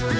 नमस्कार,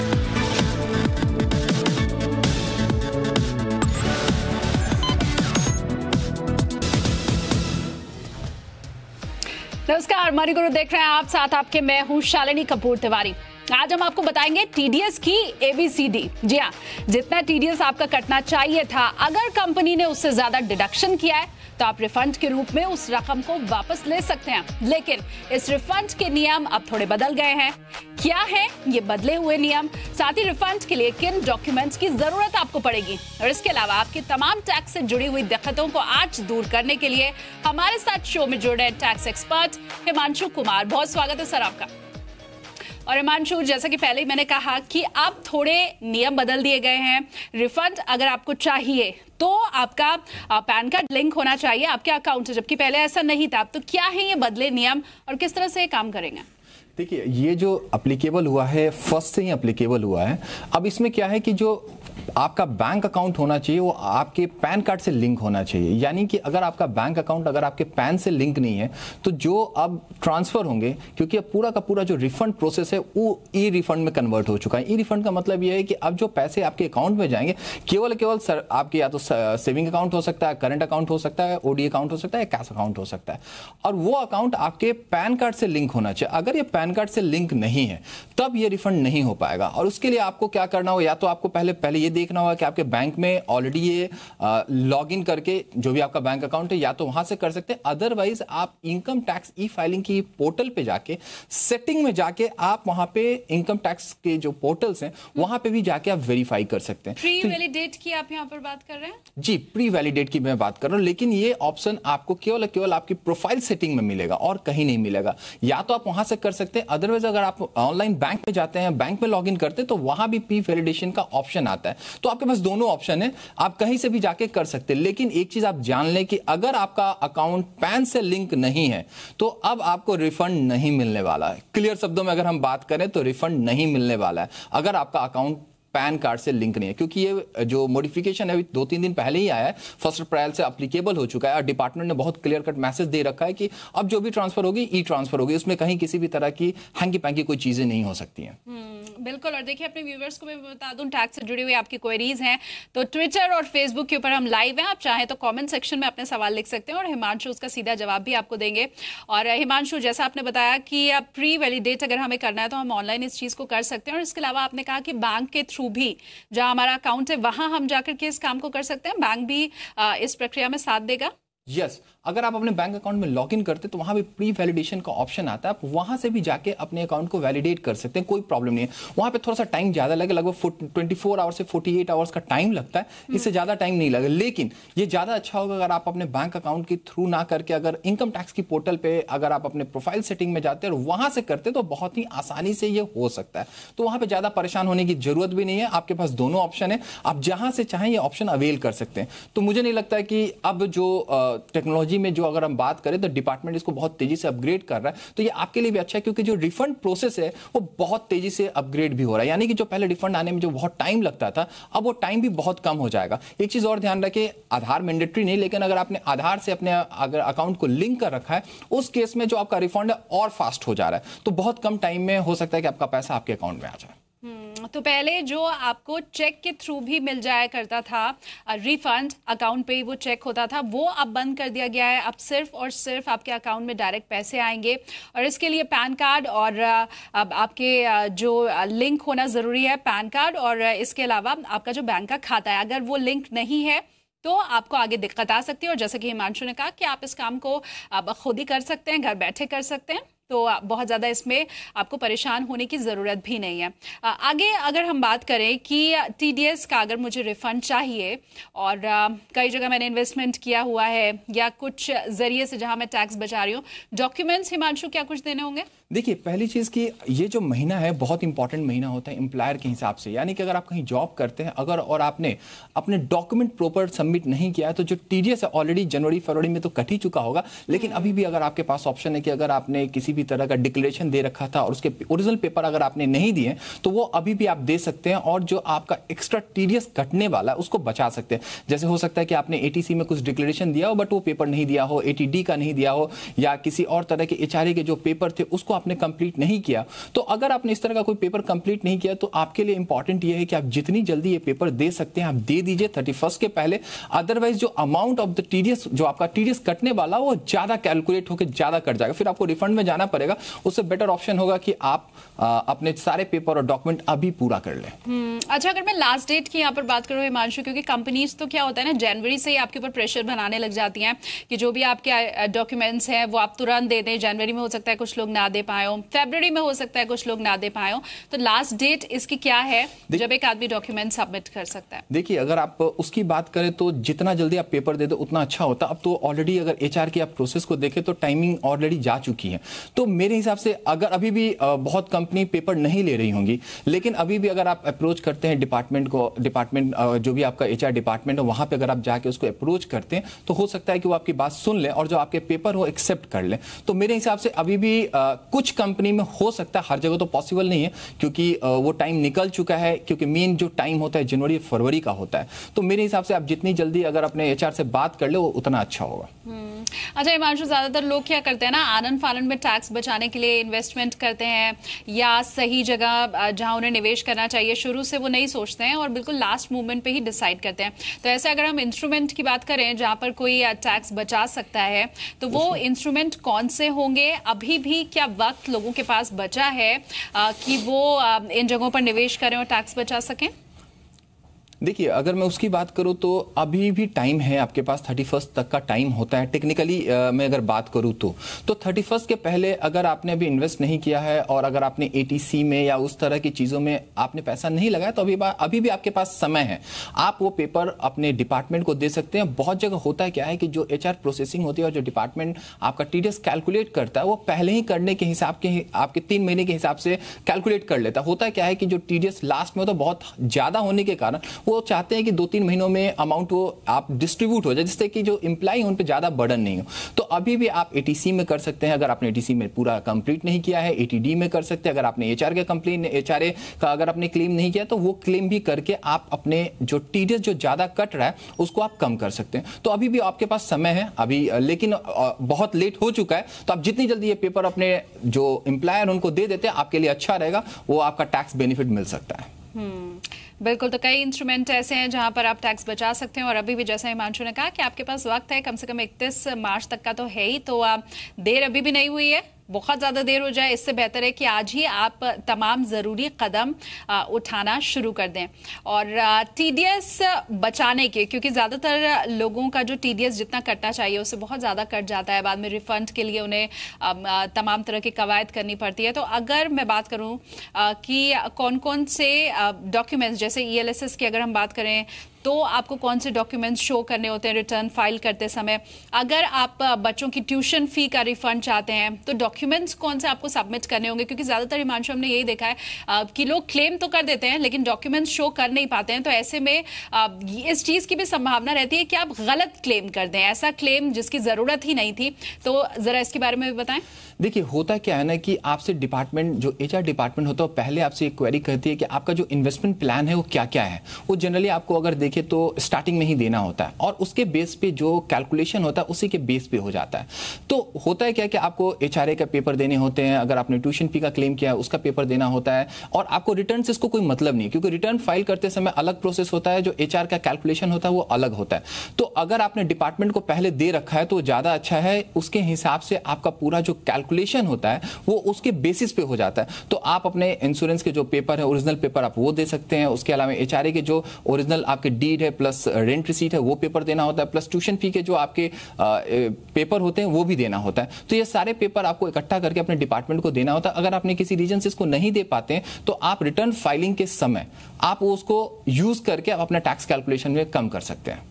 मनी गुरु देख रहे हैं आप, साथ आपके मैं हूं शालिनी कपूर तिवारी। आज हम आपको बताएंगे टीडीएस की एबीसीडी। जी हाँ, जितना टीडीएस आपका कटना चाहिए था, अगर कंपनी ने उससे ज्यादा डिडक्शन किया है तो आप रिफंड के रूप में उस रकम को वापस ले सकते हैं। लेकिन इस रिफंड के नियम अब थोड़े बदल गए हैं। क्या है ये बदले हुए नियम, साथ ही रिफंड के लिए किन डॉक्यूमेंट्स की जरूरत आपको पड़ेगी, और इसके अलावा आपकी तमाम टैक्स से जुड़ी हुई दिक्कतों को आज दूर करने के लिए हमारे साथ शो में जुड़े हैं टैक्स एक्सपर्ट हिमांशु कुमार। बहुत स्वागत है सर आपका। और हिमांशु, जैसा कि पहले ही मैंने कहा कि अब थोड़े नियम बदल दिए गए हैं। रिफंड अगर आपको चाहिए तो आपका पैन कार्ड लिंक होना चाहिए आपके अकाउंट से, जबकि पहले ऐसा नहीं था। तो क्या है ये बदले नियम और किस तरह से ये काम करेंगे? देखिए, ये जो अप्लीकेबल हुआ है फर्स्ट से ही अप्लीकेबल हुआ है। अब इसमें क्या है कि जो आपका बैंक अकाउंट होना चाहिए वो आपके पैन कार्ड से लिंक होना चाहिए। यानी कि अगर आपका बैंक अकाउंट अगर आपके पैन से लिंक नहीं है तो जो अब ट्रांसफर होंगे, क्योंकि अब पूरा का पूरा जो रिफंड प्रोसेस है वो ई रिफंड में कन्वर्ट हो चुका है। ई रिफंड का मतलब ये है कि अब जो पैसे आपके अकाउंट में जाएंगे केवल सर आपके या तो सेविंग अकाउंट हो सकता है, करंट अकाउंट हो सकता है, ओडी अकाउंट हो सकता है, कैश अकाउंट हो सकता है, और वो अकाउंट आपके पैन कार्ड से लिंक होना चाहिए। अगर ये पैन कार्ड से लिंक नहीं है तब ये रिफंड नहीं हो पाएगा। और उसके लिए आपको क्या करना होगा, या तो आपको पहले ये देखना होगा कि आपके बैंक में ऑलरेडी ये लॉग इन करके जो भी आपका बैंक अकाउंट है या तो वहां से कर सकते हैं। अदरवाइज आप इनकम टैक्स ई फाइलिंग की पोर्टल पे जाके सेटिंग में जाके आप वहां पे इनकम टैक्स के जो पोर्टल्स हैं वहां पे भी जाके आप वेरीफाई कर सकते हैं। प्री वैलिडेट की आप यहां पर बात कर रहे हैं? जी, प्री वैलिडेट की मैं बात कर रहा हूं, लेकिन ये ऑप्शन आपको केवल आपकी प्रोफाइल सेटिंग में मिलेगा और कहीं नहीं मिलेगा। या तो आप वहां से कर सकते हैं, अदरवाइज अगर आप ऑनलाइन बैंक में जाते हैं, बैंक में लॉग इन करते हैं तो वहां भी प्री वैलिडेशन का ऑप्शन आता है। तो आपके पास दोनों ऑप्शन है, आप कहीं से भी जाके कर सकते हैं। लेकिन एक चीज आप जान लें कि अगर आपका अकाउंट पैन से लिंक नहीं है तो अब आपको रिफंड नहीं मिलने वाला है। क्लियर शब्दों में अगर हम बात करें तो रिफंड नहीं मिलने वाला है अगर आपका अकाउंट पैन कार्ड से लिंक नहीं है, क्योंकि ये जो मॉडिफिकेशन है अभी 2-3 दिन पहले ही आया है, 1 अप्रैल से एप्लीकेबल हो चुका है। और डिपार्टमेंट ने बहुत क्लियर कट मैसेज दे रखा है कि अब जो भी ट्रांसफर होगी ई ट्रांसफर होगी, उसमें कहीं किसी भी तरह की हैंकी पैंकी कोई चीजें नहीं हो सकती हैं। बिल्कुल। और देखिए, अपने व्यूवर्स को मैं बता दूं, टैक्स से जुड़ी हुई आपकी क्वेरीज हैं तो ट्विटर और फेसबुक के ऊपर हम लाइव हैं। आप चाहें तो कमेंट सेक्शन में अपने सवाल लिख सकते हैं और हिमांशु उसका सीधा जवाब भी आपको देंगे। और हिमांशु, जैसा आपने बताया कि प्री वैलिडेट अगर हमें करना है तो हम ऑनलाइन इस चीज को कर सकते हैं, और इसके अलावा आपने कहा कि बैंक के थ्रू भी जहां हमारा अकाउंट है वहां हम जाकर के इस काम को कर सकते हैं। बैंक भी इस प्रक्रिया में साथ देगा? यस, अगर आप अपने बैंक अकाउंट में लॉगिन करते तो वहां भी प्री वैलिडेशन का ऑप्शन आता है। आप वहां से भी जाके अपने अकाउंट को वैलिडेट कर सकते हैं, कोई प्रॉब्लम नहीं है। वहां पे थोड़ा सा टाइम ज्यादा लगे, लगभग 24 आवर्स से 48 आवर्स का टाइम लगता है, इससे ज्यादा टाइम नहीं लगेगा। लेकिन ये ज्यादा अच्छा होगा अगर आप अपने बैंक अकाउंट के थ्रू ना करके अगर इनकम टैक्स की पोर्टल पे अगर आप अपने प्रोफाइल सेटिंग में जाते हैं और वहां से करते तो बहुत ही आसानी से ये हो सकता है। तो वहां पर ज्यादा परेशान होने की जरूरत भी नहीं है। आपके पास दोनों ऑप्शन है, आप जहां से चाहें ये ऑप्शन अवेल कर सकते हैं। तो मुझे नहीं लगता है कि अब जो टेक्नोलॉजी में जो अगर हम बात करें तो डिपार्टमेंट इसको बहुत तेजी से अपग्रेड कर रहा है, तो ये आपके लिए भी अच्छा है, क्योंकि जो रिफंड प्रोसेस है वो बहुत तेजी से अपग्रेड भी हो रहा है। यानी कि जो पहले रिफंड आने में जो बहुत टाइम लगता था, अब वो टाइम भी बहुत कम हो जाएगा। एक चीज और ध्यान रखें, आधार मैंडेटरी नहीं, लेकिन अगर आपने आधार से अपने अगर अकाउंट को लिंक कर रखा है उस केस में जो आपका रिफंड है और फास्ट हो जा रहा है। तो बहुत कम टाइम में हो सकता है कि आपका पैसा आपके अकाउंट में आ जाए। तो पहले जो आपको चेक के थ्रू भी मिल जाया करता था रिफंड, अकाउंट पे ही वो चेक होता था, वो अब बंद कर दिया गया है। अब सिर्फ और सिर्फ आपके अकाउंट में डायरेक्ट पैसे आएंगे, और इसके लिए पैन कार्ड और अब आपके जो लिंक होना ज़रूरी है, पैन कार्ड, और इसके अलावा आपका जो बैंक का खाता है, अगर वो लिंक नहीं है तो आपको आगे दिक्कत आ सकती है। और जैसे कि हिमांशु ने कहा कि आप इस काम को अब खुद ही कर सकते हैं, घर बैठे कर सकते हैं, तो बहुत ज़्यादा इसमें आपको परेशान होने की ज़रूरत भी नहीं है। आगे अगर हम बात करें कि टीडीएस का अगर मुझे रिफ़ंड चाहिए और कई जगह मैंने इन्वेस्टमेंट किया हुआ है या कुछ ज़रिए से जहां मैं टैक्स बचा रही हूँ, डॉक्यूमेंट्स हिमांशु क्या कुछ देने होंगे? देखिए, पहली चीज कि ये जो महीना है बहुत इंपॉर्टेंट महीना होता है एम्प्लॉयर के हिसाब से। यानी कि अगर आप कहीं जॉब करते हैं अगर और आपने अपने डॉक्यूमेंट प्रॉपर सबमिट नहीं किया है तो जो टीडीएस है ऑलरेडी जनवरी फरवरी में तो कट ही चुका होगा, लेकिन अभी भी अगर आपके पास ऑप्शन है कि अगर आपने किसी भी तरह का डिक्लेरेशन दे रखा था और उसके ओरिजिनल पेपर अगर आपने नहीं दिए तो वो अभी भी आप दे सकते हैं, और जो आपका एक्स्ट्रा टीडीएस कटने वाला है उसको बचा सकते हैं। जैसे हो सकता है कि आपने एटीसी में कुछ डिक्लेरेशन दिया हो बट वो पेपर नहीं दिया हो, एटीडी का नहीं दिया हो, या किसी और तरह के एचआरए के जो पेपर थे उसको आपने कंप्लीट नहीं किया। तो अगर आपने इस तरह का कोई पेपर कंप्लीट नहीं किया तो आपके लिए इंपॉर्टेंट ये है कि आप जितनी जल्दी ये पेपर दे सकते हैं आप दे दीजिए 31 के पहले। अदरवाइज जो अमाउंट ऑफ द टीडीएस, जो आपका टीडीएस कटने वाला वो ज्यादा कैलकुलेट होकर ज्यादा कट जाएगा, फिर आपको रिफंड में जाना पड़ेगा। उससे बेटर ऑप्शन होगा कि आप अपने सारे पेपर और डॉक्यूमेंट अभी पूरा कर लें। अच्छा, अगर मैं लास्ट डेट की यहाँ पर बात करूँ हिमांशु, क्योंकि कंपनीज तो क्या होता है ना, जनवरी से ही आपके ऊपर प्रेशर बनाने लग जाती हैं कि जो भी आपके डॉक्यूमेंट्स हैं वो आप तुरंत दे दें। जनवरी में हो सकता है कुछ लोग ना दे पाए हो, फरवरी में हो सकता है कुछ लोग ना दे पाए हो, तो लास्ट डेट इसकी क्या है जब एक आदमी डॉक्यूमेंट सबमिट कर सकता है? देखिए, अगर आप उसकी बात करें तो जितना जल्दी आप पेपर दे दो उतना अच्छा होता। अब तो ऑलरेडी अगर एचआर की आप प्रोसेस को देखें तो टाइमिंग ऑलरेडी जा चुकी है। तो मेरे हिसाब से अगर अभी भी बहुत कंपनी पेपर नहीं ले रही होंगी, लेकिन अभी भी अगर आप अप्रोच करते हैं डिपार्टमेंट जो भी आपका एचआर डिपार्टमेंट है वहां पे अगर आप जाके उसको अप्रोच करते हैं तो हो सकता है कि वो आपकी बात सुन ले और जो आपके पेपर हो एक्सेप्ट कर ले। तो मेरे हिसाब से अभी भी कुछ कंपनी में हो सकता है, हर जगह तो पॉसिबल नहीं है क्योंकि वो टाइम निकल चुका है, क्योंकि मेन जो टाइम होता है जनवरी फरवरी का होता है। तो मेरे हिसाब से आप जितनी जल्दी अगर अपने एचआर से बात कर ले वो उतना अच्छा होगा। अच्छा हिमांशु, ज्यादातर लोग क्या करते हैं ना, आनंद फानंद में टैक्स बचाने के लिए इन्वेस्टमेंट करते हैं या सही जगह जहां उन्हें निवेश करना चाहिए शुरू से वो नहीं सोचते हैं और बिल्कुल लास्ट मोमेंट पे ही डिसाइड करते हैं। तो ऐसे अगर हम इंस्ट्रूमेंट की बात करें जहां पर कोई टैक्स बचा सकता है तो वो इंस्ट्रूमेंट कौन से होंगे? अभी भी क्या वक्त लोगों के पास बचा है कि वो इन जगहों पर निवेश करें और टैक्स बचा सकें? देखिए, अगर मैं उसकी बात करूं तो अभी भी टाइम है आपके पास, 31 तक का टाइम होता है टेक्निकली। मैं अगर बात करूं तो 31 के पहले अगर आपने अभी इन्वेस्ट नहीं किया है और अगर आपने एटीसी में या उस तरह की चीज़ों में आपने पैसा नहीं लगाया तो अभी भी आपके पास समय है। आप वो पेपर अपने डिपार्टमेंट को दे सकते हैं। बहुत जगह होता है क्या है कि जो एचआर प्रोसेसिंग होती है और जो डिपार्टमेंट आपका टीडीएस कैलकुलेट करता है वो पहले ही करने के हिसाब के आपके 3 महीने के हिसाब से कैलकुलेट कर लेता है। होता है क्या है कि जो टीडीएस लास्ट में होता है बहुत ज़्यादा होने के कारण वो चाहते हैं कि 2-3 महीनों में अमाउंट वो आप डिस्ट्रीब्यूट हो जाए जिससे कि जो एम्प्लॉय उन पे ज्यादा बर्डन नहीं हो। तो अभी भी आप एटीसी में कर सकते हैं अगर आपने एटीसी में पूरा कंप्लीट नहीं किया है, एटीडी में कर सकते हैं। अगर आपने एचआर का अगर आपने क्लेम नहीं किया तो वो क्लेम भी करके आप अपने जो टीडीएस जो ज्यादा कट रहा है उसको आप कम कर सकते हैं। तो अभी भी आपके पास समय है अभी, लेकिन बहुत लेट हो चुका है। तो आप जितनी जल्दी ये पेपर अपने जो एम्प्लॉयर उनको दे देते हैं आपके लिए अच्छा रहेगा, वो आपका टैक्स बेनिफिट मिल सकता है। बिल्कुल, तो कई इंस्ट्रूमेंट ऐसे हैं जहां पर आप टैक्स बचा सकते हैं और अभी भी जैसा हिमांशु ने कहा कि आपके पास वक्त है, कम से कम 31 मार्च तक का तो है ही। तो देर अभी भी नहीं हुई है, बहुत ज़्यादा देर हो जाए इससे बेहतर है कि आज ही आप तमाम ज़रूरी कदम उठाना शुरू कर दें। और टीडीएस बचाने के, क्योंकि ज़्यादातर लोगों का जो टीडीएस जितना कटना चाहिए उससे बहुत ज़्यादा कट जाता है, बाद में रिफंड के लिए उन्हें तमाम तरह की कवायद करनी पड़ती है। तो अगर मैं बात करूं कि कौन कौन से डॉक्यूमेंट्स, जैसे ईएलएसएस की अगर हम बात करें तो आपको कौन से डॉक्यूमेंट्स शो करने होते हैं रिटर्न फाइल करते समय? अगर आप बच्चों की ट्यूशन फी का रिफंड चाहते हैं तो डॉक्यूमेंट्स कौन से आपको सबमिट करने होंगे? क्योंकि ज्यादातर हिमांशु हमने यही देखा है कि लोग क्लेम तो कर देते हैं लेकिन डॉक्यूमेंट्स शो कर नहीं पाते हैं। तो ऐसे में इस चीज की भी संभावना रहती है कि आप गलत क्लेम कर दें, ऐसा क्लेम जिसकी जरूरत ही नहीं थी। तो जरा इसके बारे में भी बताएं। देखिए, होता क्या है ना कि आपसे डिपार्टमेंट, जो एचआर डिपार्टमेंट होता है, पहले आपसे एक क्वेरी करती है कि आपका जो इन्वेस्टमेंट प्लान है वो क्या क्या है। वो जनरली आपको अगर देखें तो स्टार्टिंग में ही देना होता है और उसके बेस पे जो कैलकुलेशन होता है उसी के बेस पे हो जाता है। तो होता है क्या कि आपको एचआरए का पेपर देने होते हैं, अगर आपने ट्यूशन फी का क्लेम किया है उसका पेपर देना होता है और आपको रिटर्न से इसको कोई मतलब नहीं, क्योंकि रिटर्न फाइल करते समय अलग प्रोसेस होता है, जो एचआर का कैलकुलेशन होता है वो अलग होता है। तो अगर आपने डिपार्टमेंट को पहले दे रखा है तो ज्यादा अच्छा है, उसके हिसाब से आपका पूरा जो कैलकुलेशन होता है वो उसके बेसिस पे हो जाता है। तो आप अपने इंश्योरेंस के जो पेपर है, ओरिजिनल पेपर आप वो दे सकते हैं। उसके अलावा एचआरए के जो ओरिजिनल आपके डीड है प्लस रेंट रिसीट है वो पेपर देना होता है, प्लस ट्यूशन फी के जो आपके पेपर होते हैं वो भी देना होता है। तो ये सारे पेपर आपको इकट्ठा करके अपने डिपार्टमेंट को देना होता है। अगर आपने किसी रीजन से इसको नहीं दे पाते हैं तो आप रिटर्न फाइलिंग के समय आप उसको यूज करके आप अपना टैक्स कैलकुलेशन में कम कर सकते हैं।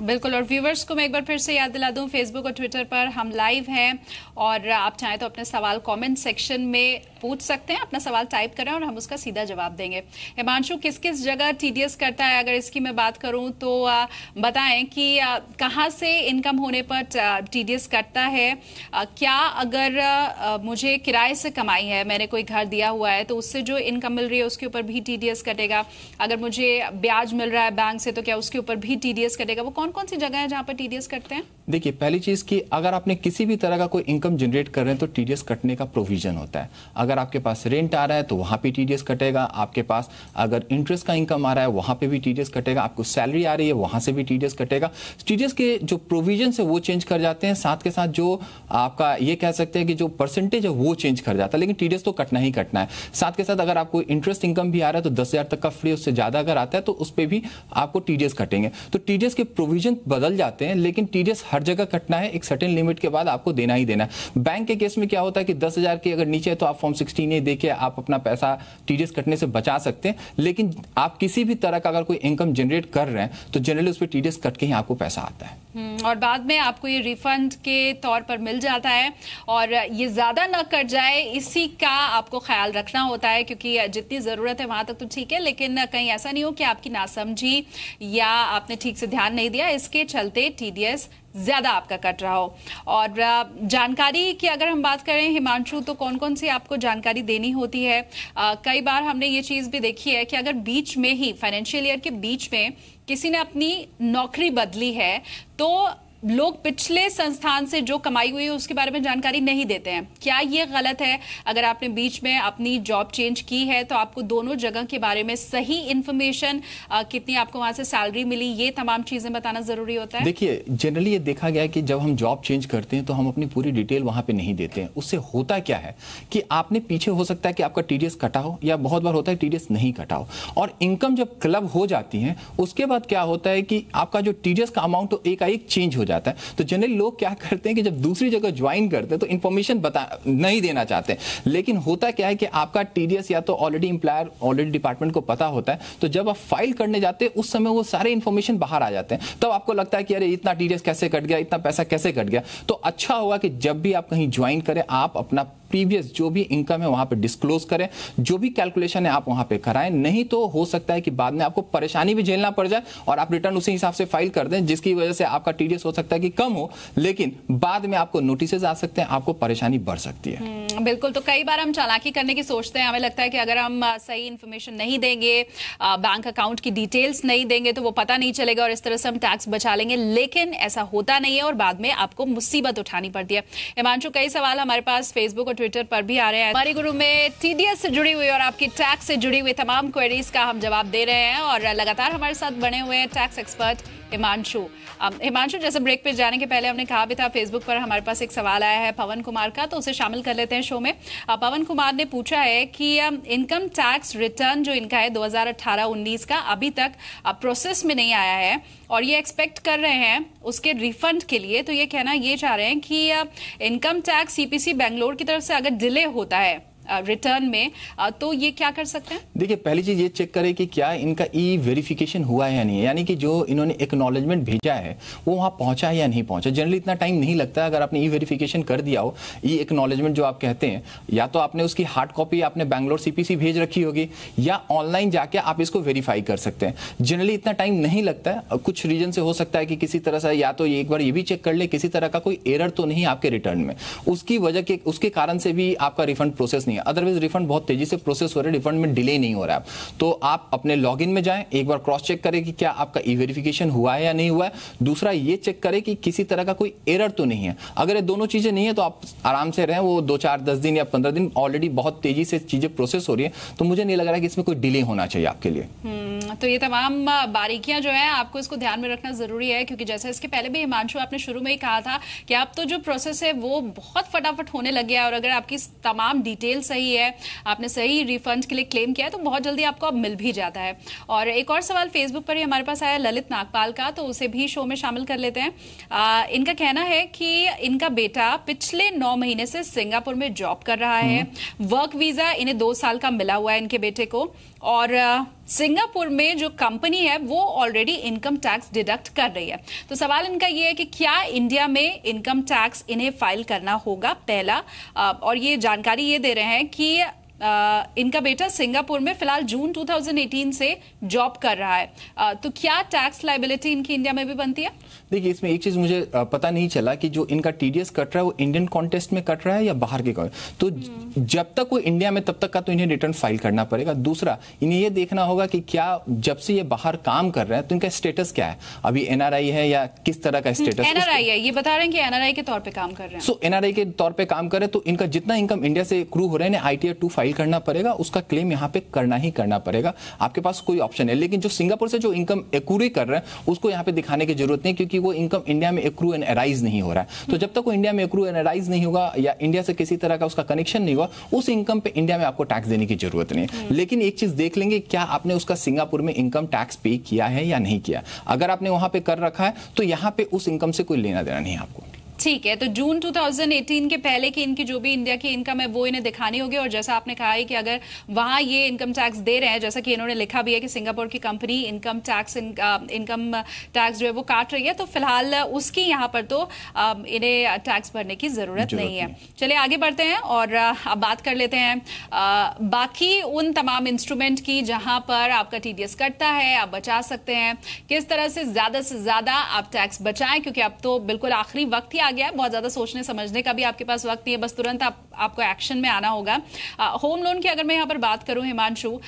बिल्कुल। और व्यूवर्स को मैं एक बार फिर से याद दिला दूं, फेसबुक और ट्विटर पर हम लाइव हैं और आप चाहें तो अपने सवाल कमेंट सेक्शन में पूछ सकते हैं, अपना सवाल टाइप करें और हम उसका सीधा जवाब देंगे। हिमांशु, किस किस जगह टीडीएस करता है, अगर इसकी मैं बात करूं तो बताएं कि कहां से इनकम होने पर टीडीएस कटता है? क्या अगर मुझे किराए से कमाई है, मैंने कोई घर दिया हुआ है तो उससे जो इनकम मिल रही है उसके ऊपर भी टीडीएस कटेगा? अगर मुझे ब्याज मिल रहा है बैंक से तो क्या उसके ऊपर भी टीडीएस कटेगा? वो कौन कौन सी जगह है जहां पर टीडीएस कटते हैं? देखिए, पहली चीज कि अगर आपने किसी भी तरह का कोई इनकम जनरेट कर रहे हैं तो टीडीएस कटने का प्रोविजन होता है। अगर आपके पास रेंट आ रहा है तो वहां पे टीडीएस कटेगा, आपके पास अगर इंटरेस्ट का इनकम आ रहा है वहां पे भी टीडीएस कटेगा, आपको सैलरी आ रही है वहां से भी टीडीएस कटेगा। टीडीएस के जो प्रोविजन है वो चेंज कर जाते हैं, साथ के साथ जो आपका ये कह सकते हैं कि जो परसेंटेज है वो चेंज कर जाता है, लेकिन टीडीएस तो कटना ही कटना है। साथ के साथ अगर आपको इंटरेस्ट इनकम भी आ रहा है तो 10,000 तक का फ्री, उससे ज्यादा अगर आता है तो उस पर भी आपको टीडीएस कटेंगे। तो टीडीएस के प्रोविजन बदल जाते हैं, लेकिन टीडीएस हर जगह कटना है, एक सर्टेन लिमिट के बाद आपको देना ही देना है। बैंक के केस में क्या होता है कि 10,000 के अगर नीचे है तो आप फॉर्म 16A देके आप अपना पैसा टीडीएस कटने से बचा सकते हैं, लेकिन आप किसी भी तरह का अगर कोई इनकम जनरेट कर रहे हैं तो जनरली उस पर टीडीएस कट के ही आपको पैसा आता है। और बाद में आपको ये रिफंड के तौर पर मिल जाता है, और ये ज्यादा न कट जाए इसी का आपको ख्याल रखना होता है, क्योंकि जितनी जरूरत है वहां तक तो ठीक है, लेकिन कहीं ऐसा नहीं हो कि आपकी नासमझी या आपने ठीक से ध्यान नहीं दिया, इसके चलते टीडीएस ज्यादा आपका कट रहा हो। और जानकारी की अगर हम बात करें हिमांशु, तो कौन कौन सी आपको जानकारी देनी होती है? कई बार हमने ये चीज भी देखी है कि अगर बीच में ही फाइनेंशियल ईयर के बीच में किसी ने अपनी नौकरी बदली है तो लोग पिछले संस्थान से जो कमाई हुई है उसके बारे में जानकारी नहीं देते हैं। क्या ये गलत है? अगर आपने बीच में अपनी जॉब चेंज की है तो आपको दोनों जगह के बारे में सही इंफॉर्मेशन, कितनी आपको वहां से सैलरी मिली, ये तमाम चीजें बताना जरूरी होता है। देखिए, जनरली ये देखा गया है कि जब हम जॉब चेंज करते हैं तो हम अपनी पूरी डिटेल वहां पे नहीं देते हैं। उससे होता क्या है कि आपने पीछे हो सकता है कि आपका टीडीएस कटा हो, या बहुत बार होता है टीडीएस नहीं कटा हो, और इनकम जब क्लब हो जाती है उसके बाद क्या होता है कि आपका जो टीडीएस का अमाउंट एकाएक चेंज हो जाता है। तो जनरली लोग क्या करते हैं कि जब दूसरी जगह ज्वाइन करते हैं तो इन्फॉर्मेशन नहीं देना चाहते, लेकिन होता क्या है कि आपका टीडीएस या तो ऑलरेडी एम्प्लॉयर ऑलरेडी डिपार्टमेंट को पता होता है, तो जब आप फाइल करने जाते हैं उस समय वो सारे इन्फॉर्मेशन बाहर आ जाते हैं, तब तो आपको लगता है कि अरे इतना टीडीएस कैसे कट गया, इतना पैसा कैसे कट गया। तो अच्छा होगा कि जब भी आप कहीं ज्वाइन करें आप अपना प्रीवियस जो भी इनकम है वहां पे डिस्क्लोज करें, जो भी कैलकुलेशन है आप वहां पे कराएं, नहीं तो हो सकता है कि बाद में आपको परेशानी भी झेलना पड़ जाए और आप रिटर्न उसी हिसाब से फाइल कर दें, जिसकी वजह से आपका टीडीएस हो सकता है कि कम हो, लेकिन बाद में आपको नोटिस आ सकते हैं, आपको परेशानी बढ़ सकती है। बिल्कुल। तो कई बार हम चालाकी करने की सोचते हैं, हमें लगता है कि अगर हम सही इन्फॉर्मेशन नहीं देंगे, बैंक अकाउंट की डिटेल्स नहीं देंगे तो वो पता नहीं चलेगा और इस तरह से हम टैक्स बचा लेंगे, लेकिन ऐसा होता नहीं है और बाद में आपको मुसीबत उठानी पड़ती है। हिमांशु, कई सवाल हमारे पास फेसबुक और ट्विटर पर भी आ रहे हैं। हमारी गुरु में टीडीएस से जुड़ी हुई और आपकी टैक्स से जुड़ी हुई तमाम क्वेरीज का हम जवाब दे रहे हैं, और लगातार हमारे साथ बने हुए हैं टैक्स एक्सपर्ट हिमांशु। हिमांशु, जैसे ब्रेक पे जाने के पहले हमने कहा भी था, फेसबुक पर हमारे पास एक सवाल आया है पवन कुमार का, तो उसे शामिल कर लेते हैं शो में। पवन कुमार ने पूछा है कि इनकम टैक्स रिटर्न जो इनका है 2018-19 का अभी तक प्रोसेस में नहीं आया है और ये एक्सपेक्ट कर रहे हैं उसके रिफंड के लिए। तो ये कहना ये चाह रहे हैं कि इनकम टैक्स सीपीसी बेंगलोर की तरफ से अगर डिले होता है रिटर्न में तो ये क्या कर सकते हैं? देखिए, पहली चीज ये चेक करें कि क्या इनका ई वेरिफिकेशन हुआ है या नहीं है, यानी कि जो इन्होंने एक्नॉलेजमेंट भेजा है वो वहां पहुंचा है या नहीं पहुंचा। जनरली इतना टाइम नहीं लगता है, अगर आपने ई वेरिफिकेशन कर दिया हो, ई एक्नॉलेजमेंट जो आप कहते हैं, या तो आपने उसकी हार्ड कॉपी आपने बैंगलोर सीपीसी भेज रखी होगी या ऑनलाइन जाके आप इसको वेरीफाई कर सकते हैं। जनरली इतना टाइम नहीं लगता है। कुछ रीजन से हो सकता है कि किसी तरह से या तो एक बार ये भी चेक कर ले किसी तरह का कोई एरर तो नहीं आपके रिटर्न में, उसकी वजह के उसके कारण से भी आपका रिफंड प्रोसेस नहीं है। अदरवाइज रिफंड बहुत तेजी से प्रोसेस हो रहा है, रिफंड में डिले नहीं हो रहा है। तो आप अपने लॉगिन में जाएं, एक बार क्रॉस चेक करें कि क्या आपका ई वेरिफिकेशन हुआ है या नहीं हुआ है। दूसरा ये चेक करें कि किसी तरह का कोई एरर तो नहीं है। अगर ये दोनों चीजें नहीं है तो आप आराम से रहें, वो 2, 4, 10 दिन या 15 दिन ऑलरेडी बहुत तेजी से चीजें प्रोसेस हो रही है, तो मुझे नहीं लग रहा है कि इसमें कोई डिले होना चाहिए आपके लिए। तो ये तमाम बारीकियां जो है आपको इसको ध्यान में रखना जरूरी है, क्योंकि जैसे इसके पहले भी हिमांशु आपने शुरू में ही कहा था कि आप तो जो प्रोसेस है वो बहुत फटाफट होने लग गया है, और अगर आपकी तमाम डिटेल सही है, आपने सही रिफंड के लिए क्लेम किया है, तो बहुत जल्दी आपको अब मिल भी जाता है। और एक और सवाल फेसबुक पर ही हमारे पास आया ललित नागपाल का, तो उसे भी शो में शामिल कर लेते हैं। इनका कहना है कि इनका बेटा पिछले 9 महीने से सिंगापुर में जॉब कर रहा है, वर्क वीजा इन्हें 2 साल का मिला हुआ है इनके बेटे को, और सिंगापुर में जो कंपनी है वो ऑलरेडी इनकम टैक्स डिडक्ट कर रही है। तो सवाल इनका ये है कि क्या इंडिया में इनकम टैक्स इन्हें फाइल करना होगा, पहला। और ये जानकारी ये दे रहे हैं कि इनका बेटा सिंगापुर में फिलहाल जून 2018 से जॉब कर रहा है, तो क्या टैक्स लायबिलिटी इनकी इंडिया में भी बनती है? देखिए, इसमें एक चीज मुझे पता नहीं चला कि जो इनका टीडीएस कट रहा है वो इंडियन कॉन्टेस्ट में कट रहा है या बाहर के तो जब तक वो इंडिया में तब तक का तो इन्हें रिटर्न फाइल करना पड़ेगा। दूसरा, इन्हें ये देखना होगा कि क्या जब से ये बाहर काम कर रहे हैं तो इनका स्टेटस क्या है, अभी एनआरआई है या किस तरह का स्टेटस? एनआरआई है, ये बता रहे हैं कि एनआरआई के तौर पे काम कर रहे हैं। सो एनआरआई के तौर पे काम करे तो इनका जितना इनकम इंडिया से एक्रू हो रहा है, आईटीआर 2 फाइल करना पड़ेगा, उसका क्लेम यहाँ पे करना ही करना पड़ेगा। आपके पास कोई ऑप्शन है। लेकिन जो सिंगापुर से जो इनकम एक्रू कर रहे हैं उसको यहाँ पे दिखाने की जरूरत नहीं, क्योंकि वो इनकम इंडिया में एक्रू एंड अराइज नहीं हो रहा है। तो जब तक वो इंडिया में एक्रू एंड अराइज नहीं होगा या इंडिया से किसी तरह का उसका कनेक्शन नहीं हुआ, उस इनकम पे इंडिया में आपको टैक्स देने की जरूरत नहीं है। लेकिन एक चीज देख लेंगे, क्या आपने उसका सिंगापुर में इनकम टैक्स पे किया है या नहीं किया। अगर आपने वहां पे कर रखा है तो यहाँ पे उस इनकम से कोई लेना देना नहीं है आपको। ठीक है, तो जून 2018 के पहले की इनकी जो भी इंडिया की इनकम है वो इन्हें दिखानी होगी। और जैसा आपने कहा है कि अगर वहां ये इनकम टैक्स दे रहे हैं, जैसा कि इन्होंने लिखा भी है कि सिंगापुर की कंपनी इनकम टैक्स जो है वो काट रही है, तो फिलहाल उसकी यहाँ पर तो इन्हें टैक्स भरने की जरूरत नहीं है। चलिए आगे बढ़ते हैं और अब बात कर लेते हैं बाकी उन तमाम इंस्ट्रूमेंट की जहां पर आपका टीडीएस कटता है, आप बचा सकते हैं। किस तरह से ज्यादा आप टैक्स बचाएं, क्योंकि अब तो बिल्कुल आखिरी वक्त ही गया, बहुत ज्यादा सोचने समझने का भी आपके पास वक्त नहीं है, बस तुरंत आपको एक्शन में आना होगा। होम लोन की अगर मैं यहाँ पर बात करूं हिमांशु,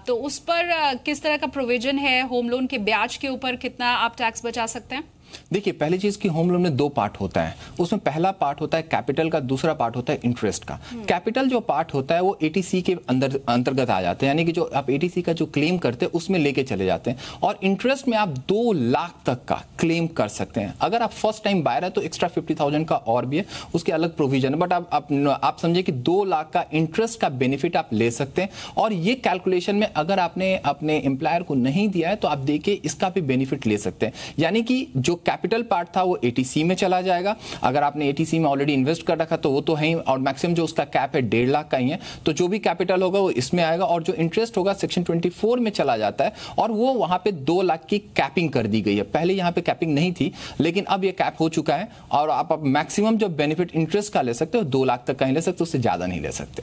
तो उस पर किस तरह का प्रोविजन है? होम लोन के ब्याज के ऊपर कितना आप टैक्स बचा सकते हैं? देखिए, पहली चीज की होम लोन में 2 पार्ट होता है। उसमें पहला पार्ट होता है कैपिटल का, दूसरा पार्ट होता है इंटरेस्ट का। कैपिटल जो पार्ट होता है वो एटीसी के अंतर्गत आ जाते हैं, यानी कि जो आप एटीसी का जो क्लेम करते हैं उसमें लेके चले जाते हैं। और इंटरेस्ट में आप 2 लाख तक का क्लेम कर सकते हैं। अगर आप फर्स्ट टाइम बायर है तो एक्स्ट्रा 50,000 का और भी है, उसके अलग प्रोविजन है। बट आप समझे कि 2 लाख का इंटरेस्ट का बेनिफिट आप ले सकते हैं। और ये कैलकुलेशन में अगर आपने अपने एम्प्लॉयर को नहीं दिया है तो आप देखिए इसका भी बेनिफिट ले सकते हैं। यानी कि जो कैपिटल पार्ट था वो एटीसी में चला जाएगा। अगर आपने एटीसी में ऑलरेडी इन्वेस्ट कर रखा तो वो तो है ही, और मैक्सिमम जो उसका कैप है 1.5 लाख का ही है, तो जो भी कैपिटल होगा वो इसमें आएगा। और जो इंटरेस्ट होगा सेक्शन 24 में चला जाता है, और वो वहां पे 2 लाख की कैपिंग कर दी गई है। पहले यहाँ पे कैपिंग नहीं थी, लेकिन अब ये कैप हो चुका है। और आप मैक्सिमम जो बेनिफिट इंटरेस्ट का ले सकते हो 2 लाख तक का ही ले सकते हो, उससे ज्यादा नहीं ले सकते।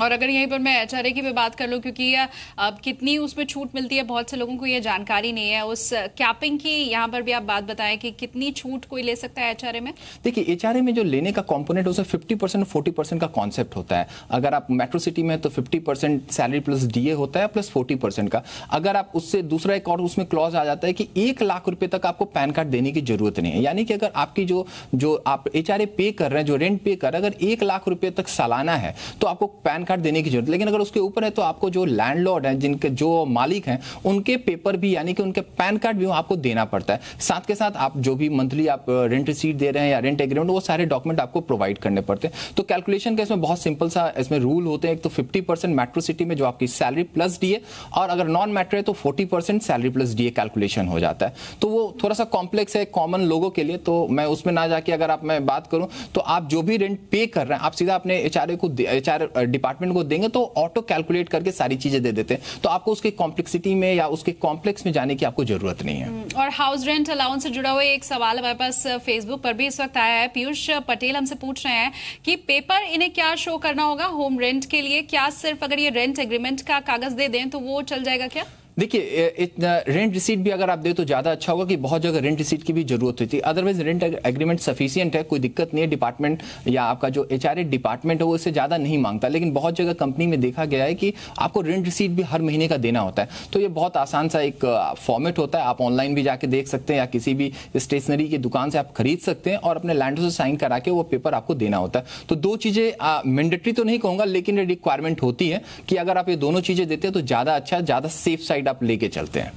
और अगर यहीं पर मैं एचआरए की भी बात कर लूं, क्योंकि अब कितनी उसमें छूट मिलती है बहुत से लोगों को ये जानकारी नहीं है, उस कैपिंग की यहाँ पर भी आप बात बताएं कि कितनी छूट कोई ले सकता है एचआरए में? देखिए, एचआरए में जो लेने का कंपोनेंट उसमें 50% 40% का कॉन्सेप्ट होता है। अगर आप मेट्रो सिटी में तो 50% सैलरी प्लस डीए होता है प्लस 40% का। अगर आप उससे दूसरा एक और उसमें क्लॉज आ जाता है कि 1 लाख रुपए तक आपको पैन कार्ड देने की जरूरत नहीं है। यानी कि अगर आपकी जो आप एचआरए पे कर रहे हैं, जो रेंट पे कर रहे हैं, अगर 1 लाख रुपए तक सालाना है तो आपको पैन कार्ड देने की जरूरत। लेकिन अगर उसके ऊपर है तो आपको जो लैंडलॉर्ड है, जिनके जो मालिक हैं, उनके पेपर भी यानी कि उनके पैन कार्ड भी आपको देना पड़ता है। साथ के साथ आप जो भी मंथली आप रेंट रिसीट दे रहे हैं या रेंट एग्रीमेंट, वो सारे डॉक्यूमेंट आपको प्रोवाइड करने पड़ते हैं। तो कैलकुलेशन का इसमें बहुत सिंपल सा इसमें रूल होते हैं। एक तो 50% मेट्रो सिटी में जो आपकी सैलरी प्लस डीए, और अगर नॉन मेट्रो है तो 40% सैलरी प्लस डीए कैलकुलेशन हो जाता है। तो वो थोड़ा सा कॉम्प्लेक्स है कॉमन लोगों के लिए, तो मैं उसमें ना जाके अगर मैं बात करूं तो आप जो भी रेंट पे कर रहे हैं आप सीधा अपने एचआर डिपार्टमेंट को देंगे तो ऑटो कैलकुलेट करके सारी चीजें दे देते हैं। तो आपको उसके कॉम्प्लेक्सिटी में या उसके कॉम्प्लेक्स में जाने की आपको जरूरत नहीं है। और हाउस रेंट अलाउंस से जुड़ा हुआ एक सवाल हमारे पास फेसबुक पर भी इस वक्त आया है। पीयूष पटेल हमसे पूछ रहे हैं कि पेपर इन्हें क्या शो करना होगा होम रेंट के लिए? क्या सिर्फ अगर ये रेंट एग्रीमेंट का कागज दे दें तो वो चल जाएगा क्या? देखिए, रेंट रिसीट भी अगर आप दे तो ज्यादा अच्छा होगा, कि बहुत जगह रेंट रिसीट की भी जरूरत होती है। अदरवाइज रेंट एग्रीमेंट सफिशिएंट है, कोई दिक्कत नहीं है। डिपार्टमेंट या आपका जो एचआरए डिपार्टमेंट है वो इससे ज्यादा नहीं मांगता। लेकिन बहुत जगह कंपनी में देखा गया है कि आपको रेंट रिसीट भी हर महीने का देना होता है। तो ये बहुत आसान सा एक फॉर्मेट होता है। आप ऑनलाइन भी जाके देख सकते हैं या किसी भी स्टेशनरी की दुकान से आप खरीद सकते हैं, और अपने लैंडलॉर्ड से साइन करा के वो पेपर आपको देना होता है। तो 2 चीजें मैंडेटरी तो नहीं कहूंगा, लेकिन रिक्वायरमेंट होती है कि अगर आप ये दोनों चीजें देते हैं तो ज्यादा अच्छा, ज्यादा सेफ साइड आप लेके चलते हैं।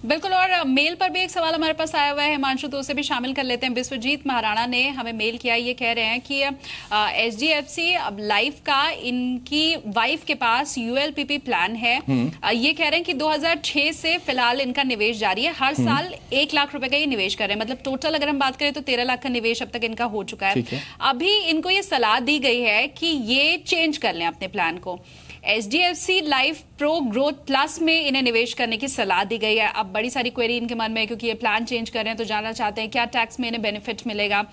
बिल्कुल। और मेल पर भी एक सवाल हमारे पास आया हुआ है हिमांशु, तो उसे भी शामिल कर लेते हैं। विश्वजीत महाराणा ने हमें मेल किया, ये कह रहे हैं कि एचडीएफसी अब लाइफ का इनकी वाइफ के पास यूएलपीपी प्लान है। ये कह रहे हैं कि 2006 से फिलहाल इनका निवेश जारी है, हर साल 1 लाख रुपए का ये निवेश कर रहे हैं। मतलब टोटल अगर हम बात करें तो 13 लाख का निवेश अब तक इनका हो चुका है। अभी इनको ये सलाह दी गई है कि ये चेंज कर लें अपने प्लान को। HDFC life pro growth plus में इन्हें निवेश करने की सलाह दी गई है। अब बड़ी सारी क्वेरी इनके मन में है क्योंकि ये प्लान चेंज कर रहे हैं, तो जानना चाहते हैं क्या टैक्स में इन्हें बेनिफिट मिलेगा।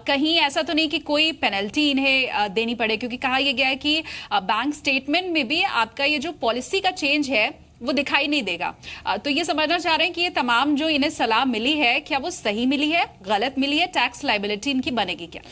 कहीं ऐसा तो नहीं कि कोई पेनल्टी इन्हें देनी पड़े, क्योंकि कहा यह गया है कि बैंक स्टेटमेंट में भी आपका ये जो पॉलिसी का चेंज है वो दिखाई नहीं देगा। तो ये समझना चाह रहे हैं कि ये तमाम जो इन्हें सलाह मिली है, क्या वो सही मिली है, गलत मिली है, टैक्स लायबिलिटी इनकी बनेगी क्या?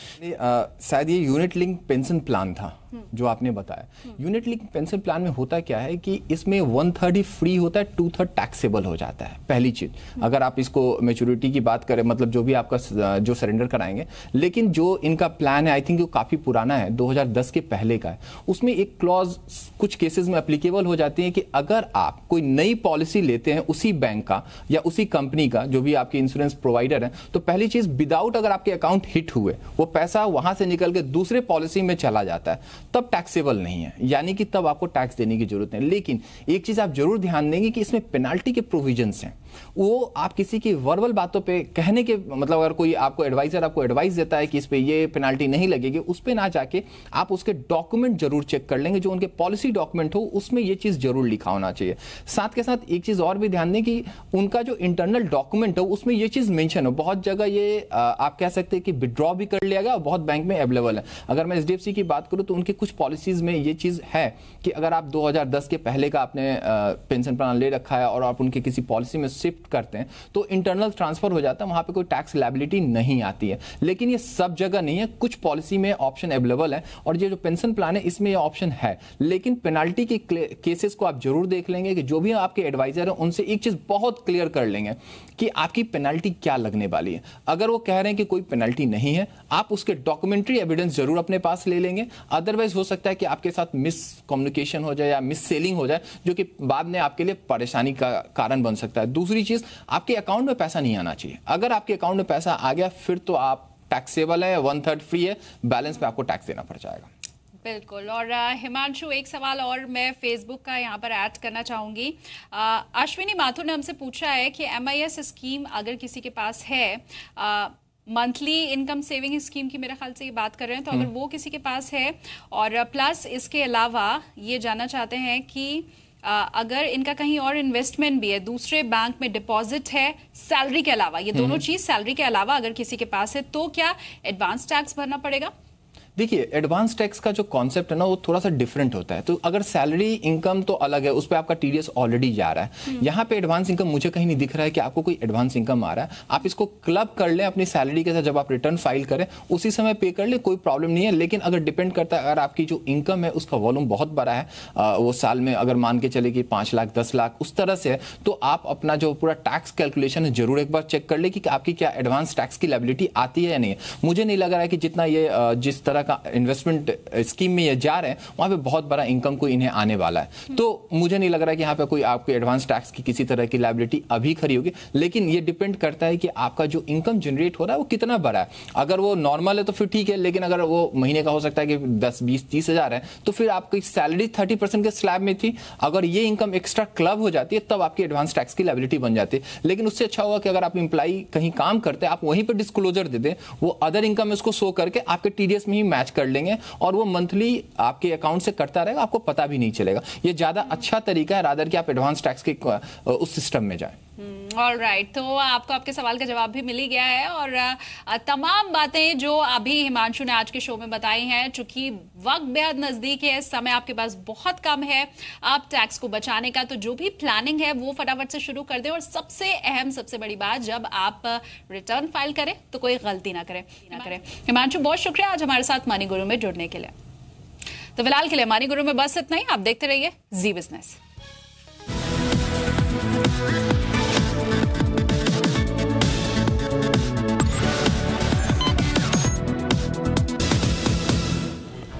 शायद ये यूनिट लिंक पेंशन प्लान था जो आपने बताया। यूनिट लिंक पेंशन प्लान में होता क्या है कि इसमें 1/3 ही फ्री होता है, 2/3 टैक्सेबल हो जाता है। पहली चीज, अगर आप इसको मैच्योरिटी की बात करें, मतलब जो भी आपका जो सरेंडर कराएंगे। लेकिन जो इनका प्लान है, आई थिंक वो काफी पुराना है, 2010 के पहले का है। उसमें एक क्लॉज कुछ केसेस में एप्लीकेबल हो जाती है कि अगर आप कोई नई पॉलिसी लेते हैं उसी बैंक का या उसी कंपनी का, जो भी आपके इंश्योरेंस प्रोवाइडर है, तो पहली चीज, विदाउट अगर आपके अकाउंट हिट हुए, वो पैसा वहां से निकल के दूसरे पॉलिसी में चला जाता है, तब टैक्सेबल नहीं है, यानी कि तब आपको टैक्स देने की जरूरत नहीं। लेकिन एक चीज आप जरूर ध्यान देंगे कि इसमें पेनाल्टी के प्रोविजंस हैं। वो आप किसी की वर्बल बातों पे कहने के, मतलब अगर कोई आपको एडवाइजर आपको एडवाइस देता है कि इस पे ये पेनाल्टी नहीं लगेगी, उस पे ना जाके आप उसके डॉक्यूमेंट जरूर चेक कर लेंगे, जो उनके पॉलिसी डॉक्यूमेंट हो उसमें ये चीज जरूर लिखा होना चाहिए। साथ के साथ एक चीज और भी ध्यान दें कि उनका जो इंटरनल डॉक्यूमेंट हो उसमें ये चीज मेंशन हो। बहुत जगह ये आप कह सकते हैं कि विड्रॉ भी कर लिया गया और बहुत बैंक में अवेलेबल है। अगर मैं HDFC की बात करूं तो उनके कुछ पॉलिसीज में ये चीज है कि अगर आप 2010 के पहले का आपने पेंशन प्लान ले रखा है और आप उनके किसी पॉलिसी में शिफ्ट करते हैं तो इंटरनल ट्रांसफर हो जाता है, वहां पे कोई टैक्स लायबिलिटी नहीं आती है। लेकिन ये सब जगह नहीं है, कुछ पॉलिसी में ऑप्शन अवेलेबल है और ये जो पेंशन प्लान है इसमें ये ऑप्शन है। लेकिन पेनाल्टी के केसेस को आप जरूर देख लेंगे कि जो भी आपके एडवाइजर है उनसे एक चीज बहुत क्लियर कर लेंगे कि आपकी पेनाल्टी क्या लगने वाली है। अगर वो कह रहे हैं कि कोई पेनाल्टी नहीं है, आप उसके डॉक्यूमेंट्री एविडेंस जरूर अपने पास ले लेंगे। अदरवाइज हो सकता है कि आपके साथ मिस कम्युनिकेशन हो जाए या मिस सेलिंग हो जाए, जो कि बाद में आपके लिए परेशानी का कारण बन सकता है। दूसरी चीज, आपके अकाउंट में पैसा नहीं आना चाहिए। अगर आपके अकाउंट में पैसा आ गया फिर तो आप टैक्सेबल है, 1/3 फ्री है, बैलेंस पे आपको टैक्स देना पड़ जाएगा। बिल्कुल। और हिमांशु, एक सवाल और मैं फेसबुक का यहाँ पर ऐड करना चाहूंगी। अश्विनी माथुर ने हमसे पूछा है कि MIS स्कीम अगर किसी के पास है, मंथली इनकम सेविंग स्कीम की मेरे ख्याल से ये बात कर रहे हैं, तो अगर वो किसी के पास है और प्लस इसके अलावा ये जानना चाहते हैं कि अगर इनका कहीं और इन्वेस्टमेंट भी है, दूसरे बैंक में डिपॉजिट है, सैलरी के अलावा, ये दोनों चीज सैलरी के अलावा अगर किसी के पास है, तो क्या एडवांस टैक्स भरना पड़ेगा? देखिए, एडवांस टैक्स का जो कॉन्सेप्ट है ना वो थोड़ा सा डिफरेंट होता है। तो अगर सैलरी इनकम तो अलग है, उस पर आपका TDS ऑलरेडी जा रहा है। यहाँ पे एडवांस इनकम मुझे कहीं नहीं दिख रहा है कि आपको कोई एडवांस इनकम आ रहा है। आप इसको क्लब कर लें अपनी सैलरी के साथ, जब आप रिटर्न फाइल करें उसी समय पे कर ले, कोई प्रॉब्लम नहीं है। लेकिन अगर डिपेंड करता है, अगर आपकी जो इनकम है उसका वॉल्यूम बहुत बड़ा है, वो साल में अगर मान के चले कि 5 लाख 10 लाख उस तरह से है, तो आप अपना जो पूरा टैक्स कैलकुलेशन है जरूर एक बार चेक कर ले कि आपकी क्या एडवांस टैक्स की लायबिलिटी आती है या नहीं है। मुझे नहीं लग रहा है कि जितना ये जिस तरह का इन्वेस्टमेंट स्कीम में ये जा रहे हैं वहां पे बहुत बड़ा इनकम को इन्हें आने वाला है। तो मुझे नहीं लग रहा है कि यहाँ पे कोई आपके एडवांस टैक्स की किसी तरह की लायबिलिटी अभी खड़ी होगी। लेकिन ये डिपेंड करता है कि आपका जो इनकम जनरेट हो रहा है वो कितना बड़ा है। अगर वो नॉर्मल है तो फिर ठीक है, लेकिन अगर वो महीने का हो सकता है कि 10 20 30 हजार है, तो फिर आपकी सैलरी 30% के स्लैब में थी, अगर ये इनकम एक्स्ट्रा क्लब हो जाती है तब आपकी एडवांस टैक्स की लायबिलिटी बन जाती है। लेकिन उससे अच्छा होगा कि अगर आप इंप्लाई कहीं काम करते हैं, आप वहीं पर डिस्क्लोजर दे दें, वो अदर इनकम इसको शो करके आपके TDS में ही मैच कर लेंगे और वो मंथली आपके अकाउंट से कटता रहेगा, आपको पता भी नहीं चलेगा। ये ज्यादा अच्छा तरीका है रादर कि आप एडवांस टैक्स के उस सिस्टम में जाएं। ऑलराइट, तो आपको आपके सवाल का जवाब भी मिल ही गया है और तमाम बातें जो अभी हिमांशु ने आज के शो में बताई हैं, चूंकि वक्त बेहद नजदीक है, समय आपके पास बहुत कम है आप टैक्स को बचाने का, तो जो भी प्लानिंग है वो फटाफट से शुरू कर दें। और सबसे अहम, सबसे बड़ी बात, जब आप रिटर्न फाइल करें तो कोई गलती ना करें। हिमांशु, बहुत शुक्रिया आज हमारे साथ मनी गुरु में जुड़ने के लिए। तो फिलहाल के लिए मनी गुरु में बस इतना ही। आप देखते रहिए जी बिजनेस।